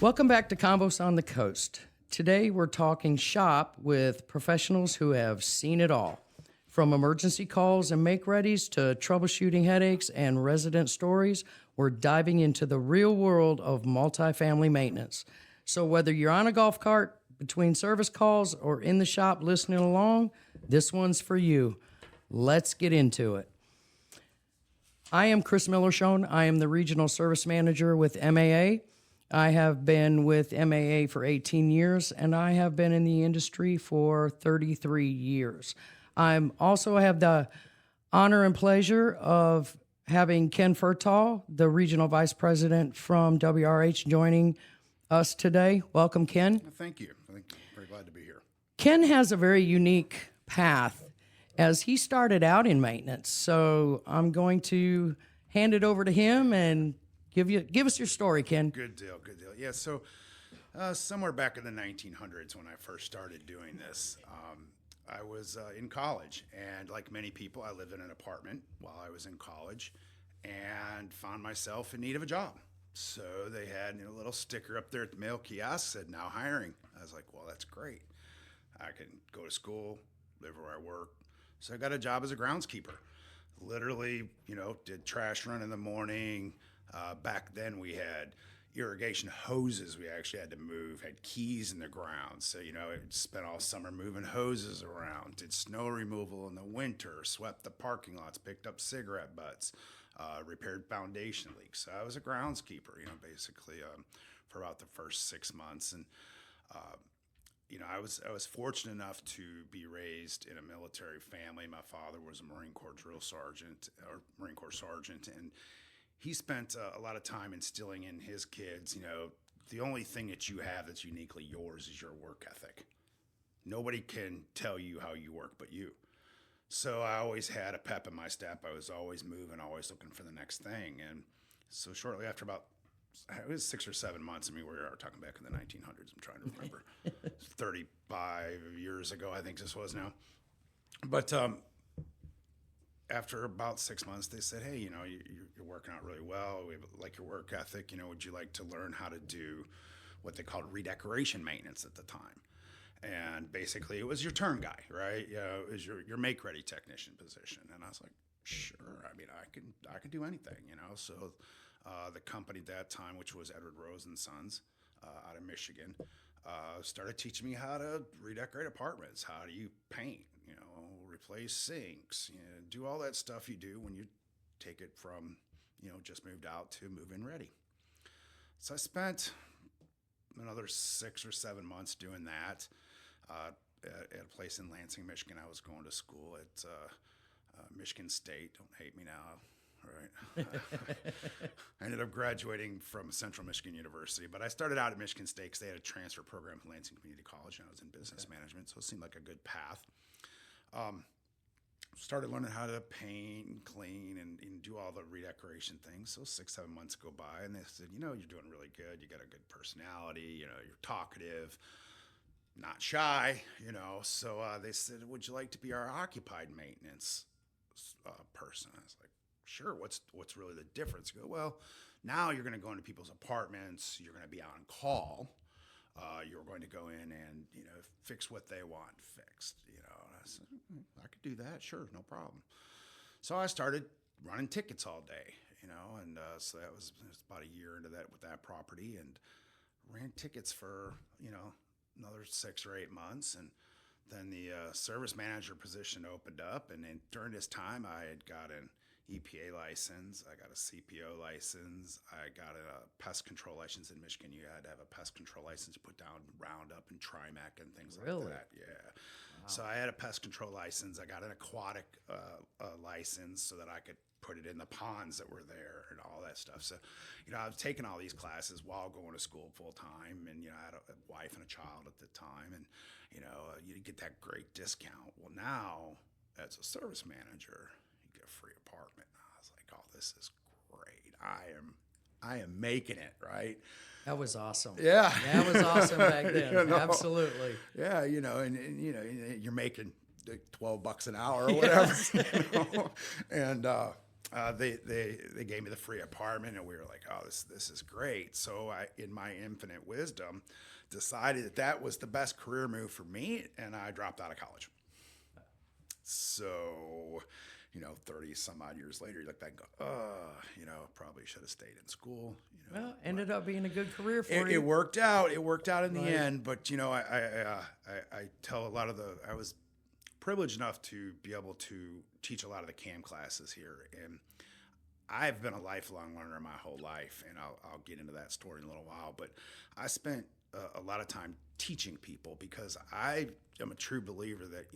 Welcome back to Convos on the Coast. Today we're talking shop with professionals who have seen it all. From emergency calls and make-readies to troubleshooting headaches and resident stories, we're diving into the real world of multifamily maintenance. So whether you're on a golf cart, between service calls, or in the shop listening along, this one's for you. Let's get into it. I am Chris Miller-Schoen. I am the Regional Service Manager with MAA. I have been with MAA for 18 years, and I have been in the industry for 33 years. I also have the honor and pleasure of having Ken Furtall, the Regional Vice President from WRH, joining us today. Welcome, Ken. Thank you. Very glad to be here. Ken has a very unique path as he started out in maintenance. So I'm going to hand it over to him and give us your story, Ken. Good deal. Yeah, so somewhere back in the 1900s when I first started doing this, I was in college, and like many people, I lived in an apartment while I was in college and found myself in need of a job. So they had a little sticker up there at the mail kiosk said, "Now hiring." I was like, well, that's great. I can go to school, live where I work. So I got a job as a groundskeeper. Literally, did trash run in the morning. Back then we had irrigation hoses we actually had to move, had keys in the ground. So, spent all summer moving hoses around, did snow removal in the winter, swept the parking lots, picked up cigarette butts, repaired foundation leaks. So I was a groundskeeper, basically for about the first 6 months. And, I was fortunate enough to be raised in a military family. My father was a Marine Corps sergeant, and he spent a lot of time instilling in his kids, the only thing that you have that's uniquely yours is your work ethic. Nobody can tell you how you work but you. So I always had a pep in my step. I was always moving, always looking for the next thing. And so shortly after it was 6 or 7 months. We were talking back in the 1900s. I'm trying to remember. 35 years ago, I think this was now. But after about 6 months, they said, "Hey, you're working out really well. We like your work ethic. Would you like to learn how to do what they called redecoration maintenance at the time?" And basically, it was your turn guy, right? It was your make-ready technician position. And I was like, "Sure. I can do anything, So the company at that time, which was Edward Rose and Sons out of Michigan, started teaching me how to redecorate apartments. How do you paint? Replace sinks, do all that stuff you do when you take it from, just moved out to move-in ready. So I spent another 6 or 7 months doing that at a place in Lansing, Michigan. I was going to school at Michigan State. Don't hate me now. Right. I ended up graduating from Central Michigan University, but I started out at Michigan State because they had a transfer program from Lansing Community College, and I was in business management, so it seemed like a good path. Started learning how to paint and clean and do all the redecoration things. So 6, 7 months go by, and they said, you're doing really good. You got a good personality. You're talkative, not shy. So they said, "Would you like to be our occupied maintenance person?" I was like, "Sure. What's really the difference?" They go, "Well, now you're going to go into people's apartments. You're going to be on call. You're going to go in and fix what they want fixed." And I said, "I could do that, sure, no problem." So I started running tickets all day, and so that was about a year into that with that property, and ran tickets for another 6 or 8 months, and then the service manager position opened up, and then during this time I had got an EPA license, I got a CPO license, I got a pest control license. In Michigan, you had to have a pest control license to put down Roundup and Trimac and things like that. Yeah. Wow. So I had a pest control license. I got an aquatic license so that I could put it in the ponds that were there and all that stuff. So, I was taking all these classes while going to school full time, and I had a wife and a child at the time, and you get that great discount. Well, now as a service manager, you get a free apartment. I was like, "Oh, this is great. I am making it," right? That was awesome. Yeah. That was awesome back then. Absolutely. Yeah, and you're making $12 an hour or whatever. Yes. And They gave me the free apartment, and we were like, oh, this is great. So I, in my infinite wisdom, decided that that was the best career move for me, and I dropped out of college. So, 30 some odd years later, you look back and go, probably should have stayed in school. Well, ended up being a good career for It you. worked out. It worked out in the end. But, I tell a lot of I was privileged enough to be able to teach a lot of the CAM classes here. And I've been a lifelong learner my whole life. And I'll get into that story in a little while. But I spent a lot of time teaching people because I am a true believer that,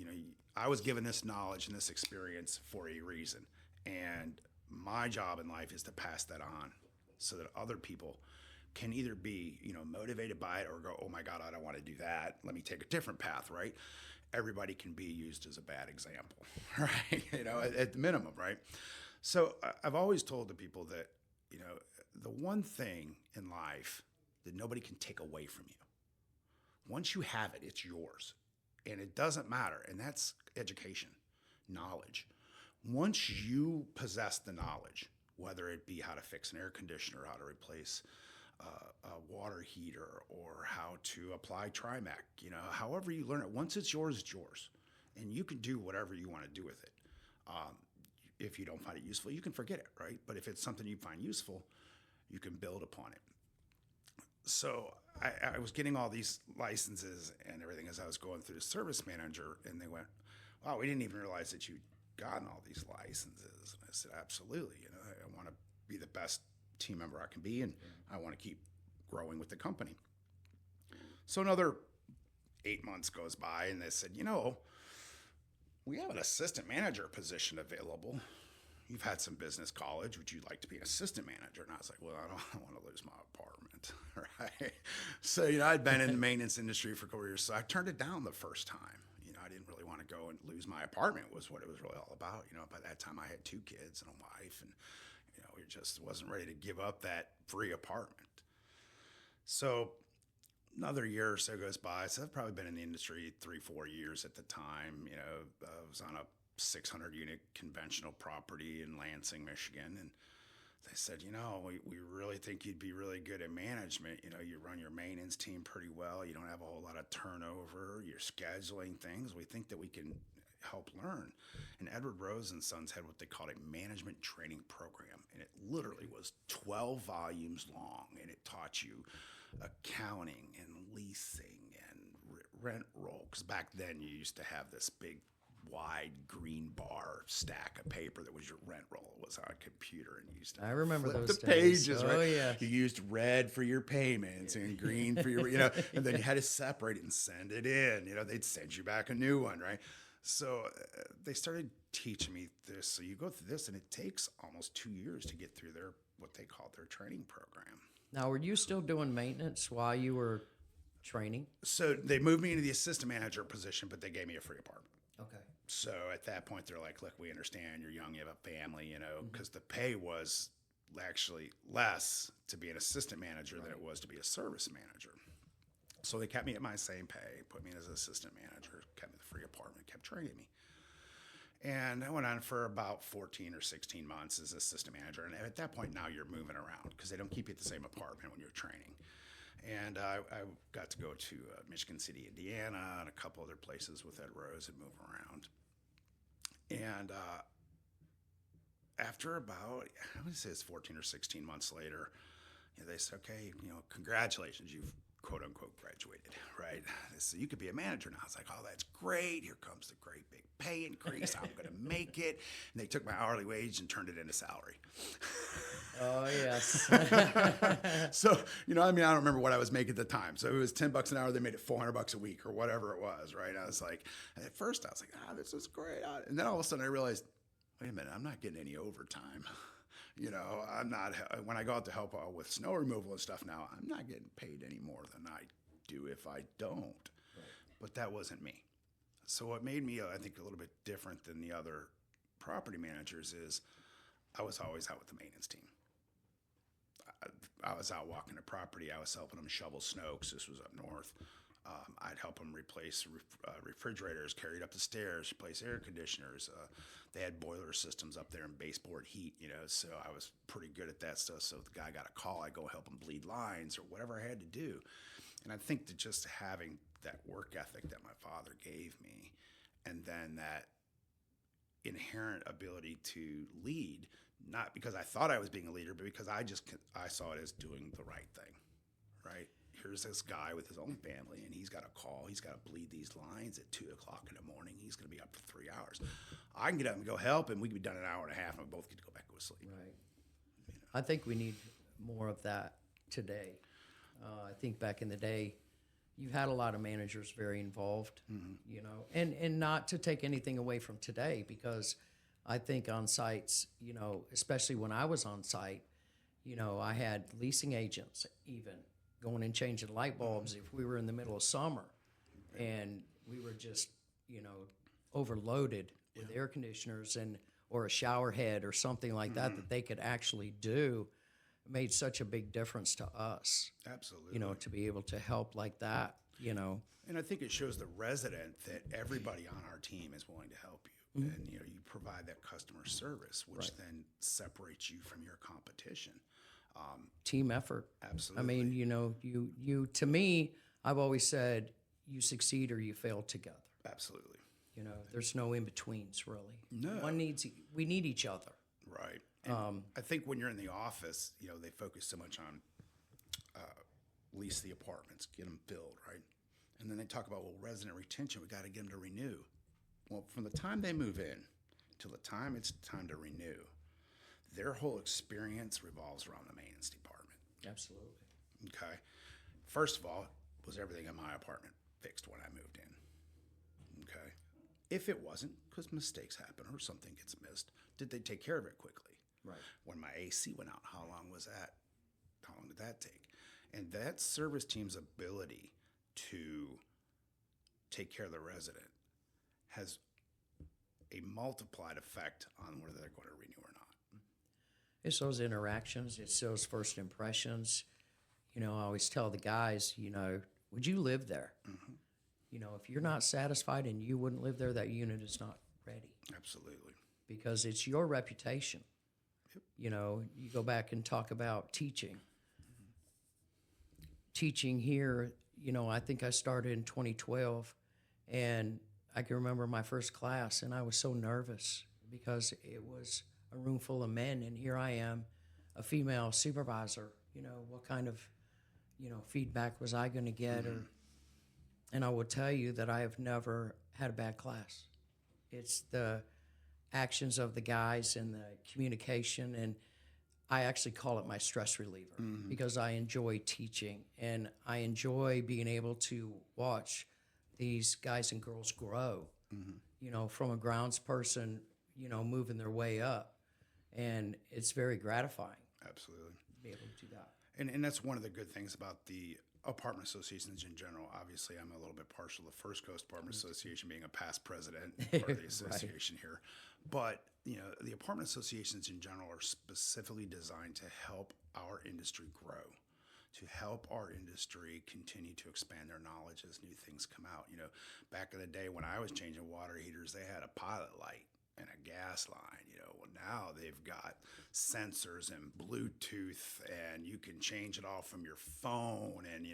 I was given this knowledge and this experience for a reason. And my job in life is to pass that on so that other people can either be, motivated by it or go, oh my God, I don't want to do that. Let me take a different path, right? Everybody can be used as a bad example, right? At the minimum, right? So I've always told the people that, the one thing in life that nobody can take away from you, once you have it, it's yours. And it doesn't matter. And that's education, knowledge. Once you possess the knowledge, whether it be how to fix an air conditioner, how to replace a water heater, or how to apply Trimec, however you learn it, once it's yours, and you can do whatever you want to do with it. If you don't find it useful, you can forget it, right? But if it's something you find useful, you can build upon it. So I was getting all these licenses and everything as I was going through the service manager, and they went, wow, we didn't even realize that you'd gotten all these licenses. And I said, absolutely. I want to be the best team member I can be, and I want to keep growing with the company. So another 8 months goes by, and they said, we have an assistant manager position available. You've had some business college. Would you like to be an assistant manager? And I was like, well, I don't want to lose my apartment, right? So, I'd been in the maintenance industry for a couple years, so I turned it down the first time. I didn't really want to go and lose my apartment was what it was really all about. By that time I had 2 kids and a wife, and, we just wasn't ready to give up that free apartment. So another year or so goes by. So I've probably been in the industry 3-4 years at the time. I was on a 600 unit conventional property in Lansing, Michigan. And they said, we really think you'd be really good at management. You run your maintenance team pretty well. You don't have a whole lot of turnover. You're scheduling things. We think that we can help learn. And Edward Rose and Sons had what they called a management training program. And it literally was 12 volumes long. And it taught you accounting and leasing and rent roll. Because back then you used to have this big wide green bar stack of paper that was your rent roll. It was on a computer, and you used to remember flip those the days. pages, Oh, right? yeah. You used red for your payments and green for your, and then you had to separate it and send it in. They'd send you back a new one, right? So they started teaching me this. So you go through this, and it takes almost 2 years to get through what they called their training program. Now, were you still doing maintenance while you were training? So they moved me into the assistant manager position, but they gave me a free apartment. Okay. So at that point, they're like, look, we understand you're young, you have a family, because the pay was actually less to be an assistant manager than it was to be a service manager. So they kept me at my same pay, put me as an assistant manager, kept me the free apartment, kept training me. And I went on for about 14 or 16 months as assistant manager. And at that point, now you're moving around because they don't keep you at the same apartment when you're training. And I got to go to Michigan City, Indiana, and a couple other places with Ed Rose and move around. And after about, I would say it's 14 or 16 months later, they said, okay, congratulations, you've quote unquote graduated, right? So you could be a manager now. I was like, oh, that's great. Here comes the great big pay increase. I'm going to make it. And they took my hourly wage and turned it into salary. Oh, yes. So, I don't remember what I was making at the time. So it was $10 an hour. They made it $400 a week or whatever it was, right? I was like, at first I was like, this is great. And then all of a sudden I realized, wait a minute, I'm not getting any overtime. I'm not, when I go out to help out with snow removal and stuff now, I'm not getting paid any more than I do if I don't. Right. But that wasn't me. So what made me, I think, a little bit different than the other property managers is I was always out with the maintenance team. I was out walking the property. I was helping them shovel snow because this was up north. I'd help them replace refrigerators, carry it up the stairs, replace air conditioners. They had boiler systems up there and baseboard heat, so I was pretty good at that stuff. So if the guy got a call, I'd go help him bleed lines or whatever I had to do. And I think that just having that work ethic that my father gave me, and then that inherent ability to lead, not because I thought I was being a leader, but because I saw it as doing the right thing, right? Here's this guy with his own family, and he's got a call. He's got to bleed these lines at 2 o'clock in the morning. He's going to be up for 3 hours. I can get up and go help, and we can be done in an hour and a half, and we both get to go back to sleep. Right. I think we need more of that today. I think back in the day, you had a lot of managers very involved, and not to take anything away from today, because I think on sites, especially when I was on site, I had leasing agents even going and changing light bulbs if we were in the middle of summer and we were just, overloaded with air conditioners or a shower head or something like that they could actually do. Made such a big difference to us. Absolutely. To be able to help like that, And I think it shows the resident that everybody on our team is willing to help you. And, you provide that customer service, which then separates you from your competition. Team effort. Absolutely. I mean, you to me, I've always said you succeed or you fail together. Absolutely. There's no in-betweens really. No. We need each other. Right. And I think when you're in the office, they focus so much on lease the apartments, get them filled, right? And then they talk about, resident retention, we got to get them to renew. Well, from the time they move in till the time it's time to renew, their whole experience revolves around the maintenance department. Absolutely. Okay. First of all, was everything in my apartment fixed when I moved in? Okay. If it wasn't, because mistakes happen or something gets missed, did they take care of it quickly? Right. When my AC went out, how long was that? How long did that take? And that service team's ability to take care of the resident has a multiplied effect on whether they're going to renew or not. It's those interactions. It's those first impressions. I always tell the guys, would you live there? If you're not satisfied and you wouldn't live there, that unit is not ready. Absolutely. Because it's your reputation. Yep. You go back and talk about teaching. Teaching here, I think I started in 2012, and I can remember my first class, and I was so nervous because it was a room full of men, and here I am, a female supervisor. What kind of, feedback was I going to get? And I will tell you that I have never had a bad class. It's the actions of the guys and the communication, and I actually call it my stress reliever because I enjoy teaching and I enjoy being able to watch these guys and girls grow, from a grounds person, moving their way up. And it's very gratifying. Absolutely. To be able to do that. And that's one of the good things about the apartment associations in general. Obviously, I'm a little bit partial to the First Coast Apartment Association, being a past president part of the association here. But, the apartment associations in general are specifically designed to help our industry grow, to help our industry continue to expand their knowledge as new things come out. Back in the day when I was changing water heaters, they had a pilot light and a gas line. Well, now they've got sensors and Bluetooth, and you can change it all from your phone. And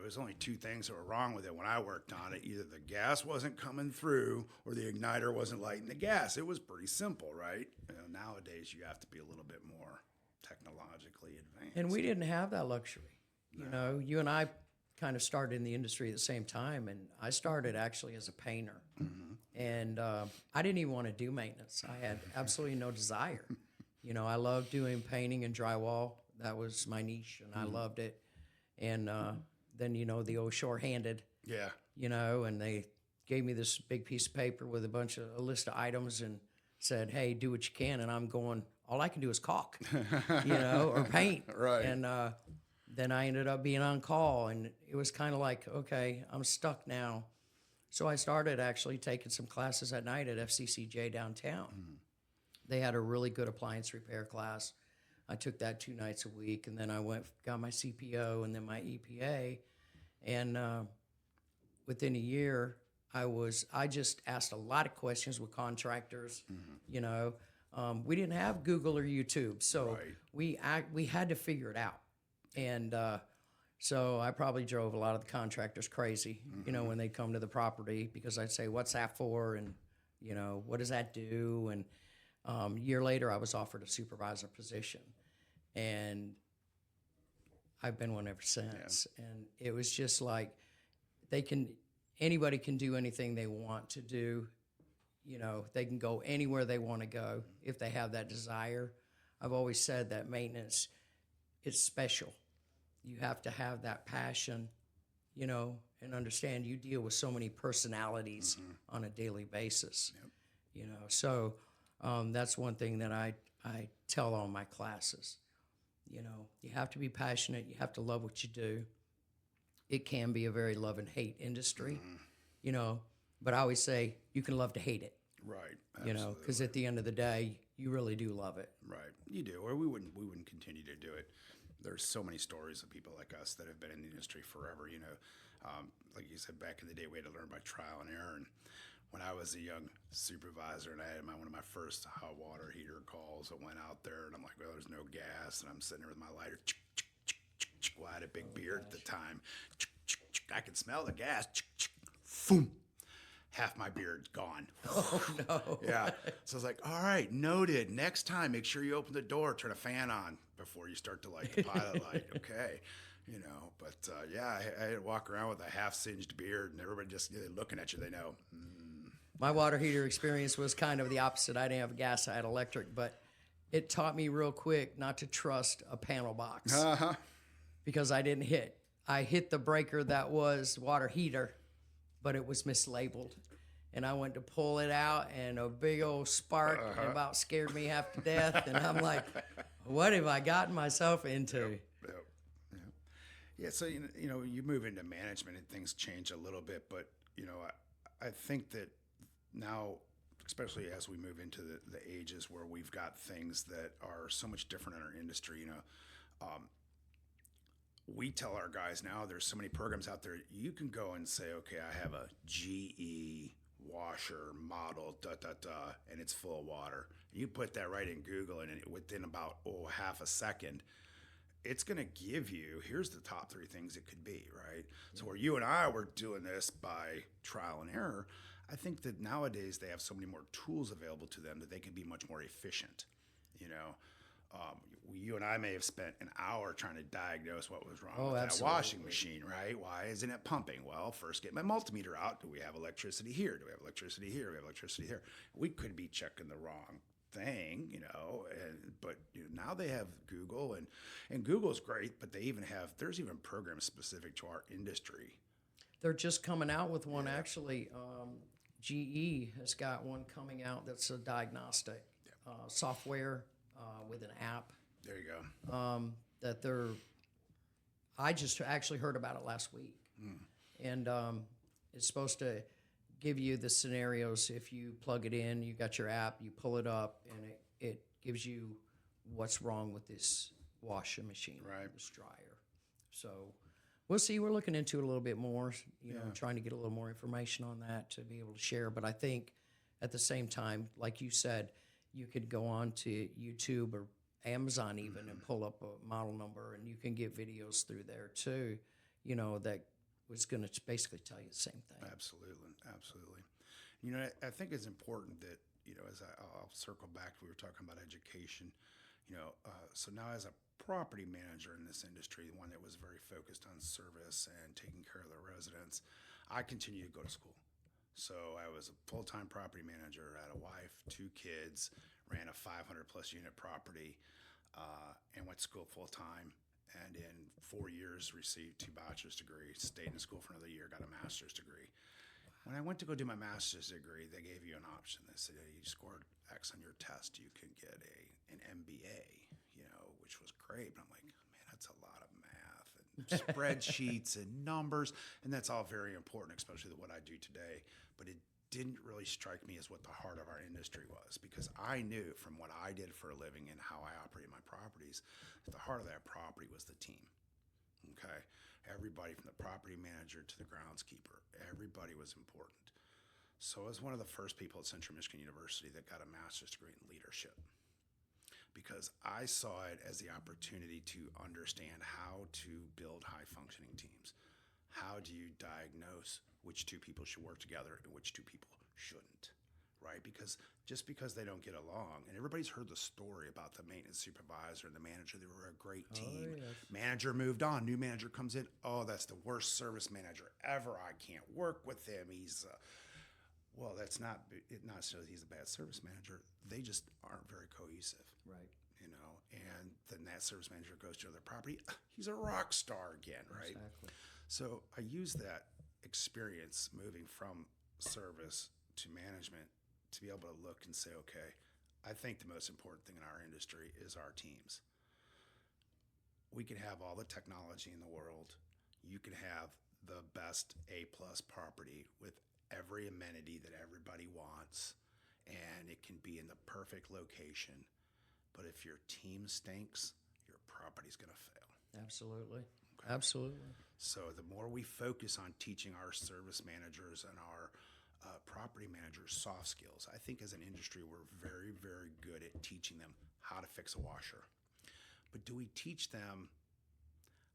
there's only two things that were wrong with it when I worked on it. Either the gas wasn't coming through or the igniter wasn't lighting the gas. It was pretty simple, right? Nowadays you have to be a little bit more technologically advanced. And we didn't have that luxury. You and I kind of started in the industry at the same time, and I started actually as a painter. And I didn't even want to do maintenance. I had absolutely no desire. I loved doing painting and drywall. That was my niche, and I loved it. And then, the old short-handed, Yeah. And they gave me this big piece of paper with a list of items and said, hey, do what you can. And I'm going, all I can do is caulk, or paint. Right. And then I ended up being on call, and it was kind of like, okay, I'm stuck now. So I started actually taking some classes at night at FCCJ downtown. They had a really good appliance repair class. I took that 2 nights a week, and then I got my CPO and then my EPA. And within a year, I just asked a lot of questions with contractors. You know, we didn't have Google or YouTube, so we had to figure it out. And so I probably drove a lot of the contractors crazy, you know, when they come to the property, because I'd say, "What's that for?" And you know, "What does that do?" And a year later, I was offered a supervisor position, and I've been one ever since. Yeah. And it was just like anybody can do anything they want to do. You know, they can go anywhere they want to go if they have that desire. I've always said that maintenance is special. You have to have that passion, you know, and understand you deal with so many personalities on a daily basis. Yep. You know, so that's one thing that I tell all my classes. You know, you have to be passionate. You have to love what you do. It can be a very love and hate industry, you know, but I always say you can love to hate it. Right. Absolutely. You know, because at the end of the day, you really do love it. Right. You do, or we wouldn't continue to do it. There's so many stories of people like us that have been in the industry forever. You know, like you said, back in the day, we had to learn by trial and error. And when I was a young supervisor and I had one of my first hot water heater calls, I went out there and I'm like, well, there's no gas. And I'm sitting there with my lighter. Well, I had a big beard at the time. I could smell the gas. Boom. Half my beard gone. Oh, no. Yeah. So I was like, all right, noted. Next time, make sure you open the door, turn a fan on before you start to light the pilot light. Okay. You know, but yeah, I had to walk around with a half singed beard and everybody just looking at you, they know. My water heater experience was kind of the opposite. I didn't have gas, I had electric, but it taught me real quick not to trust a panel box because I didn't hit. I hit the breaker that was water heater, but it was mislabeled. And I went to pull it out, and a big old spark about scared me half to death. And I'm like, what have I gotten myself into? Yep. Yeah, so, you know, you move into management and things change a little bit. But, you know, I think that now, especially as we move into the ages where we've got things that are so much different in our industry, you know, we tell our guys now there's so many programs out there. You can go and say, okay, I have a GE washer model, and it's full of water. And you put that right in Google, and within about half a second, it's going to give you, here's the top 3 things it could be, right? So where you and I were doing this by trial and error, I think that nowadays they have so many more tools available to them that they can be much more efficient, you know? You and I may have spent an hour trying to diagnose what was wrong with that washing machine, right? Why isn't it pumping? Well, first get my multimeter out. Do we have electricity here? Do we have electricity here? Do we have electricity here? We could be checking the wrong thing, you know, but you know, now they have Google, and Google's great, but there's even programs specific to our industry. They're just coming out with one, actually. GE has got one coming out that's a diagnostic software with an app. There you go. I just actually heard about it last week. And it's supposed to give you the scenarios. If you plug it in, you got your app, you pull it up, and it gives you what's wrong with this washing machine, right? This dryer. So we'll see. We're looking into it a little bit more, you know, trying to get a little more information on that to be able to share. But I think at the same time, like you said, you could go on to YouTube or Amazon even and pull up a model number, and you can get videos through there too, you know, that was going to basically tell you the same thing. Absolutely. You know, I think it's important that, you know, as I'll circle back, we were talking about education, you know, so now as a property manager in this industry, one that was very focused on service and taking care of the residents, I continue to go to school. So I was a full-time property manager, had a wife, 2 kids, ran a 500 plus unit property, and went to school full-time. And in 4 years, received 2 bachelor's degrees, stayed in school for another year, got a master's degree. When I went to go do my master's degree, they gave you an option. They said, hey, you scored X on your test, you can get an MBA, you know, which was great. But I'm like, man, that's a lot of math and spreadsheets and numbers. And that's all very important, especially what I do today. But it didn't really strike me as what the heart of our industry was, because I knew from what I did for a living and how I operate my properties, that the heart of that property was the team. Okay. Everybody from the property manager to the groundskeeper, everybody was important. So I was one of the first people at Central Michigan University that got a master's degree in leadership because I saw it as the opportunity to understand how to build high functioning teams. How do you diagnose which two people should work together and which two people shouldn't? Right? Because just because they don't get along, and everybody's heard the story about the maintenance supervisor and the manager, they were a great team. yes. Manager moved on, new manager comes in. Oh, that's the worst service manager ever. I can't work with him. He's well, that's not necessarily he's a bad service manager. They just aren't very cohesive. Right. And then that service manager goes to another property. He's a rock star again, right? Exactly. So I use that experience moving from service to management to be able to look and say, okay, I think the most important thing in our industry is our teams. We can have all the technology in the world. You can have the best A-plus property with every amenity that everybody wants, and it can be in the perfect location. But if your team stinks, your property's going to fail. Absolutely. Okay. Absolutely. So the more we focus on teaching our service managers and our property managers soft skills, I think as an industry, we're very, very good at teaching them how to fix a washer. But do we teach them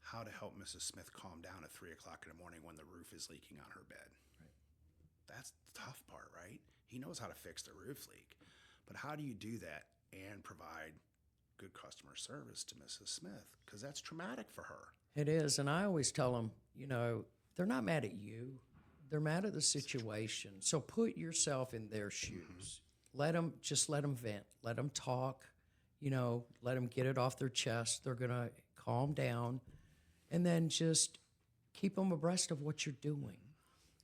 how to help Mrs. Smith calm down at 3 o'clock in the morning when the roof is leaking on her bed? Right. That's the tough part, right? He knows how to fix the roof leak. But how do you do that and provide good customer service to Mrs. Smith? Because that's traumatic for her. It is. And I always tell them, they're not mad at you. They're mad at the situation. So put yourself in their shoes. Let them vent. Let them talk, let them get it off their chest. They're going to calm down, and then just keep them abreast of what you're doing.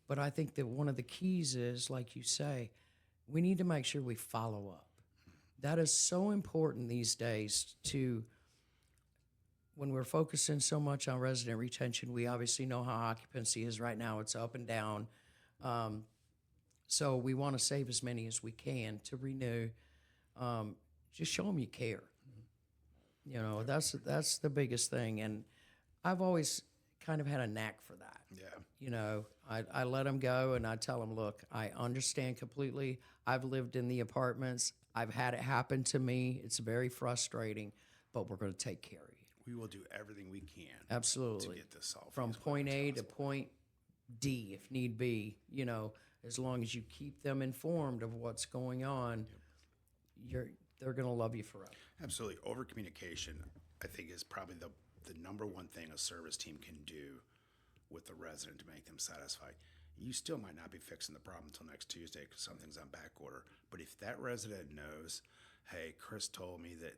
But I think that one of the keys is, like you say, we need to make sure we follow up. That is so important these days when we're focusing so much on resident retention. We obviously know how occupancy is right now. It's up and down. So we want to save as many as we can to renew. Just show them you care. That's the biggest thing. And I've always kind of had a knack for that. Yeah. I let them go and I tell them, look, I understand completely. I've lived in the apartments. I've had it happen to me. It's very frustrating, but we're going to take care of you. We will do everything we can. Absolutely. To get this solved. From point A to point D, if need be, as long as you keep them informed of what's going on, they're going to love you forever. Absolutely. Over communication, I think, is probably the number one thing a service team can do with the resident to make them satisfied. You still might not be fixing the problem until next Tuesday because something's on back order. But if that resident knows, hey, Chris told me that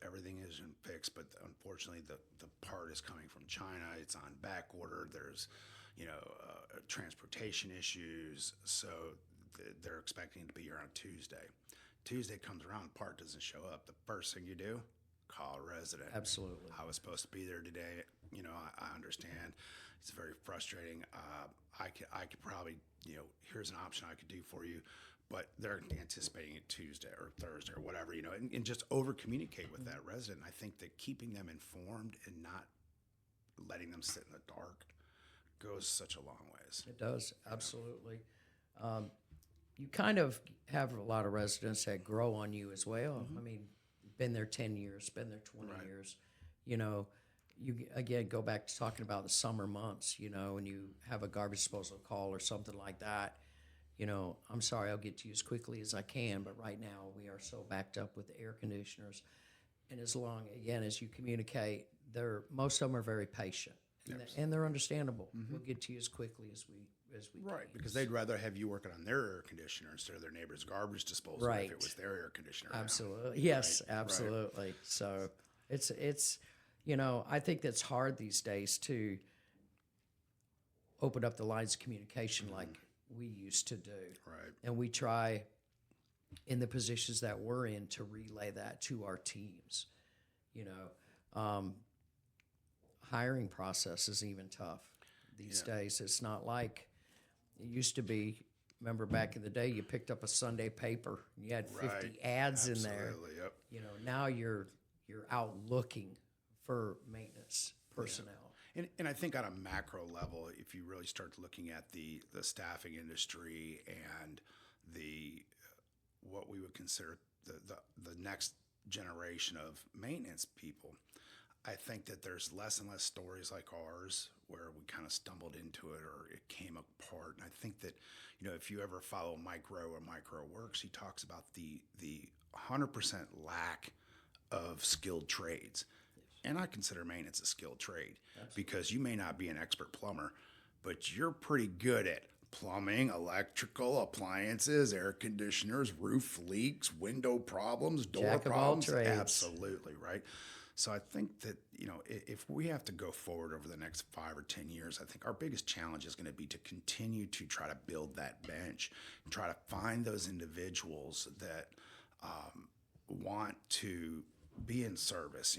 everything isn't fixed, but unfortunately the part is coming from China. It's on back order. There's transportation issues, so they're expecting it to be here on Tuesday. Tuesday comes around, part doesn't show up. The first thing you do, call a resident. Absolutely. I was supposed to be there today. I understand. It's very frustrating. I could probably, here's an option I could do for you, but they're anticipating it Tuesday or Thursday or whatever, and just over communicate with that resident. I think that keeping them informed and not letting them sit in the dark goes such a long ways. It does. Absolutely. You kind of have a lot of residents that grow on you as well. I mean, been there 10 years, been there 20 years. You again go back to talking about the summer months, when you have a garbage disposal call or something like that. I'm sorry, I'll get to you as quickly as I can, but right now we are so backed up with the air conditioners. And as long, again, as you communicate, most of them are very patient, and they're understandable. We'll get to you as quickly as we Right, can. because they'd rather have you working on their air conditioner instead of their neighbor's garbage disposal if it was their air conditioner. Absolutely. Yes, absolutely. Right. So it's I think that's hard these days to open up the lines of communication like we used to do. Right. And we try in the positions that we're in to relay that to our teams. Hiring process is even tough these days. It's not like it used to be. Remember back in the day, you picked up a Sunday paper, and you had 50 ads in there. Yep. Now you're out looking for maintenance personnel. And I think on a macro level, if you really start looking at the staffing industry and the what we would consider the next generation of maintenance people, I think that there's less and less stories like ours where we kind of stumbled into it or it came apart. And I think that, if you ever follow Micro Works, he talks about the 100% lack of skilled trades. And I consider maintenance a skilled trade. Absolutely. Because you may not be an expert plumber, but you're pretty good at plumbing, electrical, appliances, air conditioners, roof leaks, window problems, door Jack problems. Of all trades. Absolutely, right? So I think that, if we have to go forward over the next 5 or 10 years, I think our biggest challenge is going to be to continue to try to build that bench and try to find those individuals that want to be in service.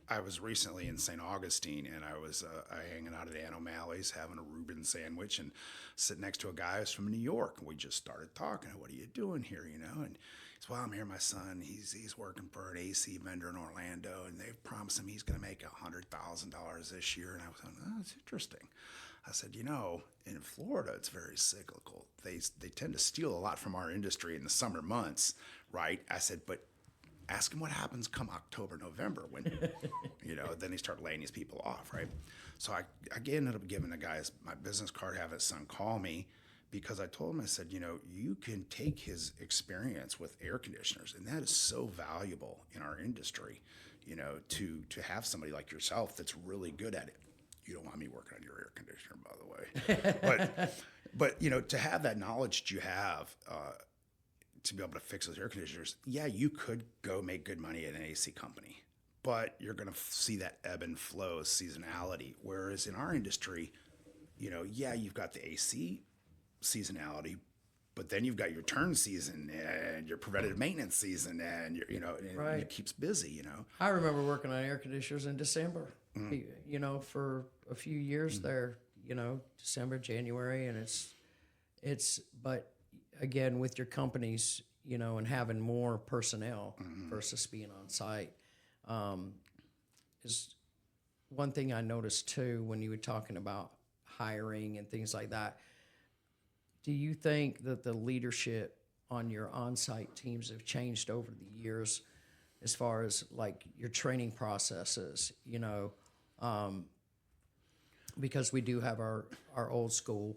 I was recently in St. Augustine, and I was hanging out at Ann O'Malley's having a Reuben sandwich and sitting next to a guy who's from New York. And we just started talking. What are you doing here, And he's, well, I'm here. My son, he's working for an AC vendor in Orlando, and they've promised him he's going to make $100,000 this year. And I was like, oh, that's interesting. I said, in Florida, it's very cyclical. They tend to steal a lot from our industry in the summer months, right? I said, but ask him what happens come October, November when, then they start laying these people off, right? So I ended up giving the guy my business card, have his son call me, because I told him, I said, you can take his experience with air conditioners, and that is so valuable in our industry, to have somebody like yourself that's really good at it. You don't want me working on your air conditioner, by the way. But to have that knowledge that you have, to be able to fix those air conditioners, yeah, you could go make good money at an AC company, but you're going to see that ebb and flow, seasonality. Whereas in our industry, yeah, you've got the AC seasonality, but then you've got your turn season and your preventative maintenance season, and Right. it keeps busy. I remember working on air conditioners in December. For a few years there. December, January, and it's but. Again, with your companies, and having more personnel versus being on site, is one thing I noticed too when you were talking about hiring and things like that. Do you think that the leadership on your on-site teams have changed over the years as far as like your training processes, because we do have our old school,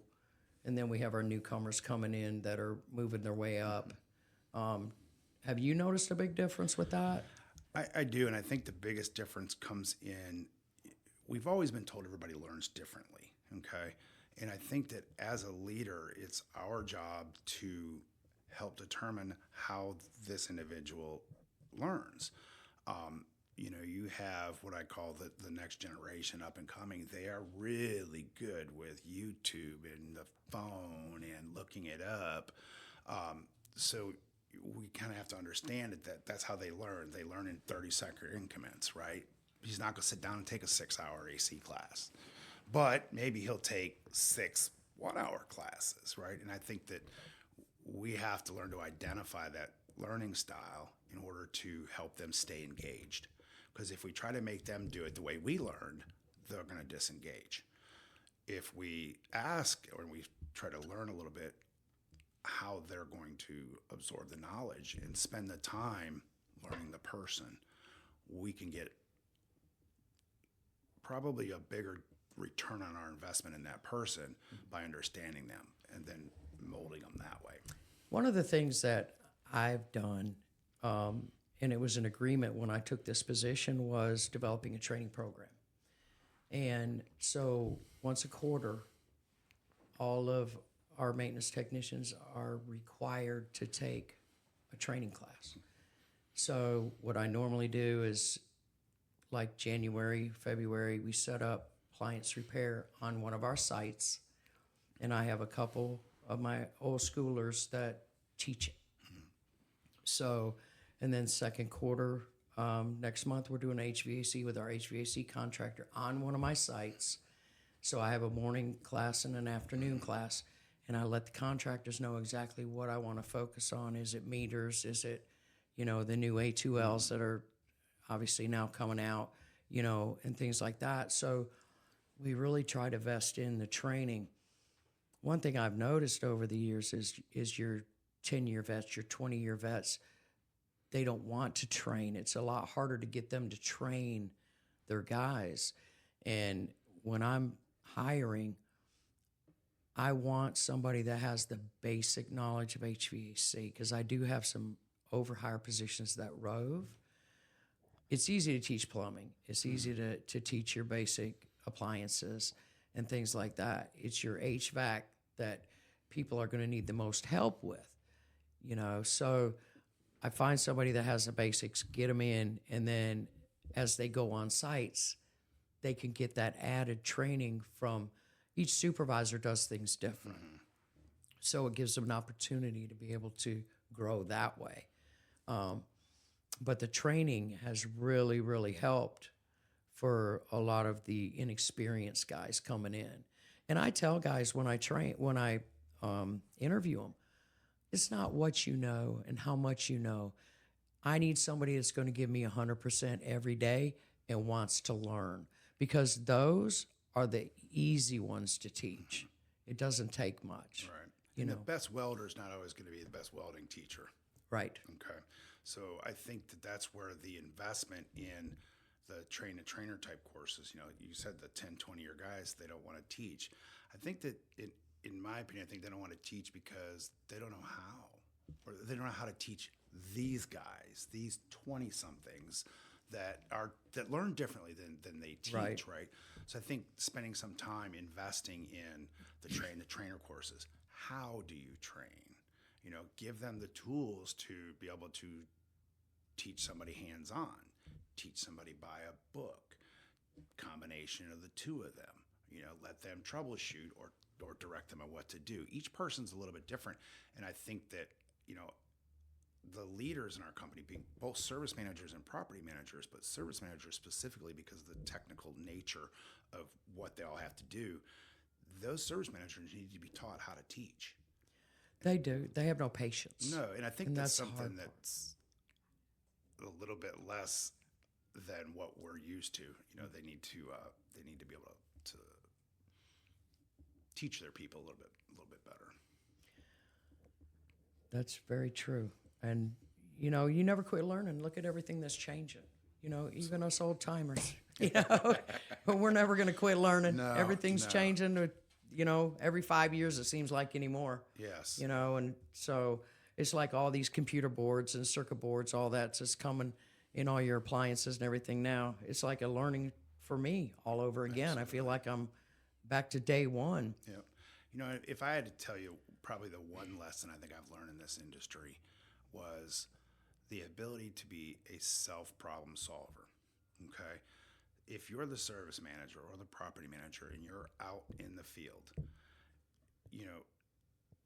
and then we have our newcomers coming in that are moving their way up. Have you noticed a big difference with that? I do, and I think the biggest difference comes in, we've always been told everybody learns differently, okay? And I think that as a leader, it's our job to help determine how this individual learns. You have what I call the next generation up and coming. They are really good with YouTube and the phone and looking it up. So we kind of have to understand that's how they learn. They learn in 30-second increments, right? He's not going to sit down and take a 6-hour AC class, but maybe he'll take 6 one-hour classes, right? And I think that we have to learn to identify that learning style in order to help them stay engaged. Because if we try to make them do it the way we learned, they're going to disengage. If we ask or we try to learn a little bit how they're going to absorb the knowledge and spend the time learning the person, we can get probably a bigger return on our investment in that person by understanding them and then molding them that way. One of the things that I've done, and it was an agreement when I took this position, was developing a training program. And so once a quarter, all of our maintenance technicians are required to take a training class. So what I normally do is, like January, February, we set up appliance repair on one of our sites, and I have a couple of my old schoolers that teach it. So, and then second quarter, next month, we're doing HVAC with our HVAC contractor on one of my sites. So I have a morning class and an afternoon class, and I let the contractors know exactly what I want to focus on. Is it meters? Is it, the new A2Ls that are obviously now coming out? and things like that. So we really try to invest in the training. One thing I've noticed over the years is your 10-year vets, your 20-year vets, they don't want to train. It's a lot harder to get them to train their guys. And when I'm hiring, I want somebody that has the basic knowledge of HVAC, because I do have some overhire positions that rove. It's easy to teach plumbing. It's easy to teach your basic appliances and things like that. It's your HVAC that people are going to need the most help with, So I find somebody that has the basics, get them in, and then as they go on sites, they can get that added training from each supervisor does things different. So it gives them an opportunity to be able to grow that way. But the training has really, really helped for a lot of the inexperienced guys coming in. And I tell guys when I interview them, it's not what you know and how much you know. I need somebody that's going to give me 100% every day and wants to learn, because those are the easy ones to teach. It doesn't take much. Right. And the best welder is not always going to be the best welding teacher. Right. Okay. So I think that's where the investment in the trainer type courses, you said the 10, 20-year guys, they don't want to teach. I think that, in my opinion, I think they don't want to teach because they don't know how. Or they don't know how to teach these guys, these 20-somethings that learn differently than they teach, right? So I think spending some time investing in the trainer courses. How do you train? Give them the tools to be able to teach somebody hands-on, teach somebody by a book, combination of the two of them. Let them troubleshoot or direct them on what to do. Each person's a little bit different, and I think that the leaders in our company, being both service managers and property managers, but service managers specifically because of the technical nature of what they all have to do, those service managers need to be taught how to teach. They do. They have no patience. No, and I think that's something that's a little bit less than what we're used to. They need to be able to teach their people a little bit better. That's very true. And, you never quit learning. Look at everything that's changing. Even us old timers, but we're never going to quit learning. No, Everything's changing, every 5 years it seems like anymore. Yes. And so it's like all these computer boards and circuit boards, all that's just coming in all your appliances and everything now. It's like a learning for me all over again. Absolutely. I feel like I'm back to day one. Yeah. If I had to tell you, probably the one lesson I think I've learned in this industry was the ability to be a self-problem solver, okay? If you're the service manager or the property manager and you're out in the field,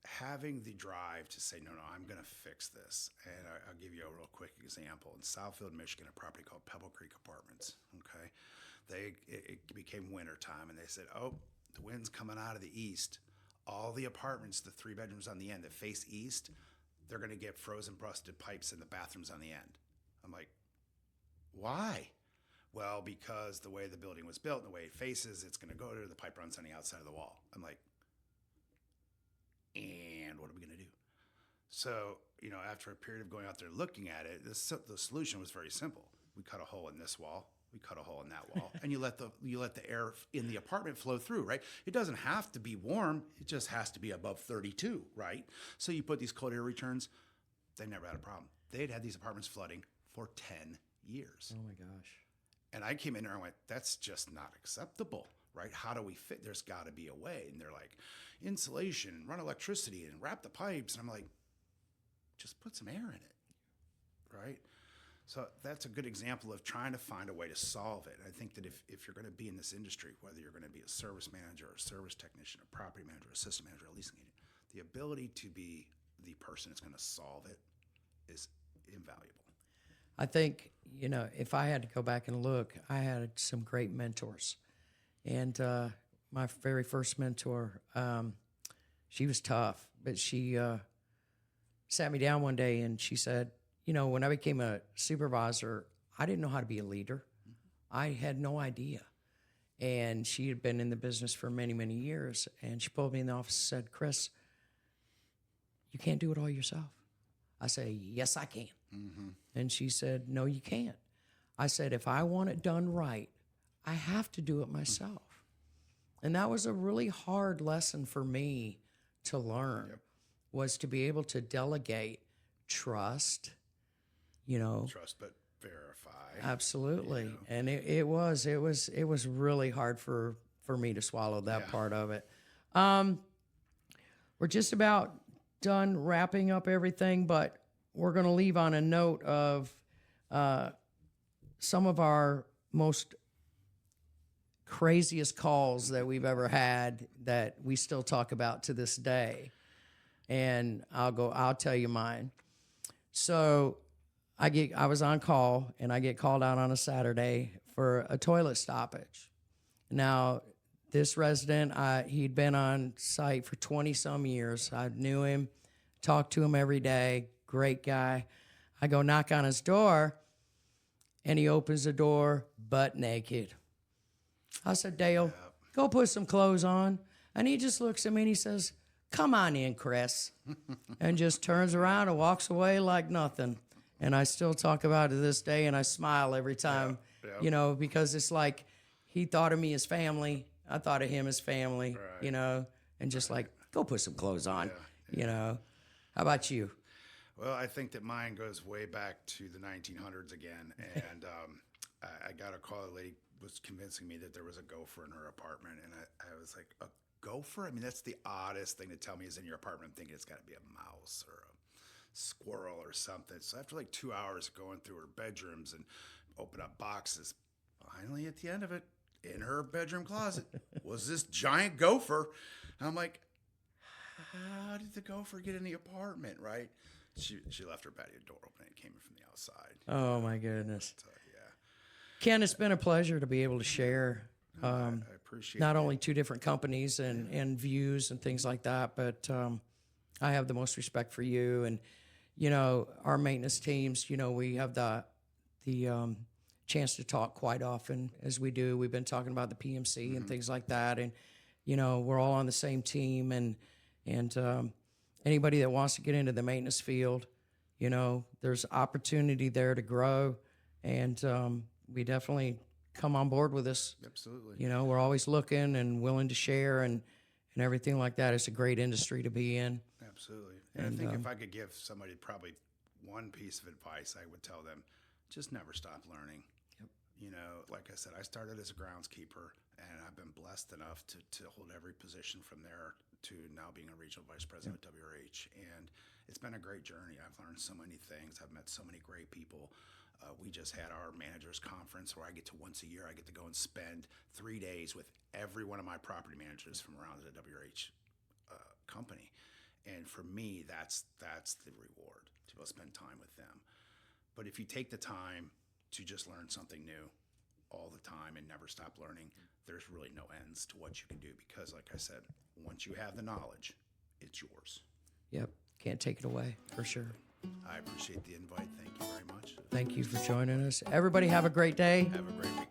having the drive to say, no, I'm going to fix this. And I'll give you a real quick example. In Southfield, Michigan, a property called Pebble Creek Apartments, okay? It became winter time, and they said, oh, the wind's coming out of the east. All the apartments, the 3 bedrooms on the end that face east, they're going to get frozen busted pipes in the bathrooms on the end. I'm like, why? Well, because the way the building was built and the way it faces, it's going to go to the pipe runs on the outside of the wall. I'm like, and what are we going to do? So, after a period of going out there looking at it, the solution was very simple. We cut a hole in this wall. We cut a hole in that wall, and you let the air in the apartment flow through, right? It doesn't have to be warm; it just has to be above 32, right? So you put these cold air returns. They never had a problem. They'd had these apartments flooding for 10 years. Oh my gosh! And I came in there and went, "That's just not acceptable, right? How do we fit? There's got to be a way." And they're like, "Insulation, run electricity, and wrap the pipes." And I'm like, "Just put some air in it, right?" So that's a good example of trying to find a way to solve it. I think that if you're going to be in this industry, whether you're going to be a service manager or a service technician, a property manager, a system manager, a leasing agent, the ability to be the person that's going to solve it is invaluable. I think, if I had to go back and look, I had some great mentors. And my very first mentor, she was tough, but she sat me down one day and she said, when I became a supervisor, I didn't know how to be a leader. I had no idea. And she had been in the business for many, many years. And she pulled me in the office and said, Chris, you can't do it all yourself. I say, yes, I can. And she said, no, you can't. I said, if I want it done right, I have to do it myself. And that was a really hard lesson for me to learn, was to be able to delegate trust, Trust but verify. Absolutely. And it was really hard for me to swallow that part of it. We're just about done wrapping up everything, but we're going to leave on a note of some of our most craziest calls that we've ever had that we still talk about to this day. And I'll tell you mine. So I was on call, and I get called out on a Saturday for a toilet stoppage. Now, this resident, he'd been on site for 20-some years. I knew him, talked to him every day, great guy. I go knock on his door, and he opens the door butt naked. I said, Dale, go put some clothes on. And he just looks at me and he says, come on in, Chris, and just turns around and walks away like nothing. And I still talk about it to this day, and I smile every time, because it's like he thought of me as family. I thought of him as family, and just like, go put some clothes on, How about you? Well, I think that mine goes way back to the 1900s again. And I got a call. A lady was convincing me that there was a gopher in her apartment. And I was like, a gopher? I mean, that's the oddest thing to tell me is in your apartment. I'm thinking it's got to be a mouse or a squirrel or something. So after like 2 hours going through her bedrooms and open up boxes, finally at the end of it, in her bedroom closet was this giant gopher. And I'm like, how did the gopher get in the apartment, right? She left her patio door open and it came in from the outside. Oh, my goodness. But, Ken, it's been a pleasure to be able to share I appreciate not only two different companies and views and things like that, but I have the most respect for you. And, our maintenance teams, we have the chance to talk quite often as we do. We've been talking about the PMC and things like that. And, we're all on the same team. And anybody that wants to get into the maintenance field, there's opportunity there to grow. And we definitely come on board with us. Absolutely. We're always looking and willing to share and everything like that. It's a great industry to be in. Absolutely. And I think if I could give somebody probably one piece of advice, I would tell them, just never stop learning. Yep. Like I said, I started as a groundskeeper, and I've been blessed enough to hold every position from there to now being a regional vice president at WRH. And it's been a great journey. I've learned so many things. I've met so many great people. We just had our managers conference where I get to once a year, I get to go and spend 3 days with every one of my property managers from around the WRH company. And for me, that's the reward, to go spend time with them. But if you take the time to just learn something new all the time and never stop learning, there's really no ends to what you can do, because like I said, once you have the knowledge, it's yours. Yep. Can't take it away, for sure. I appreciate the invite. Thank you very much. Thank you for joining us. Everybody have a great day. Have a great week.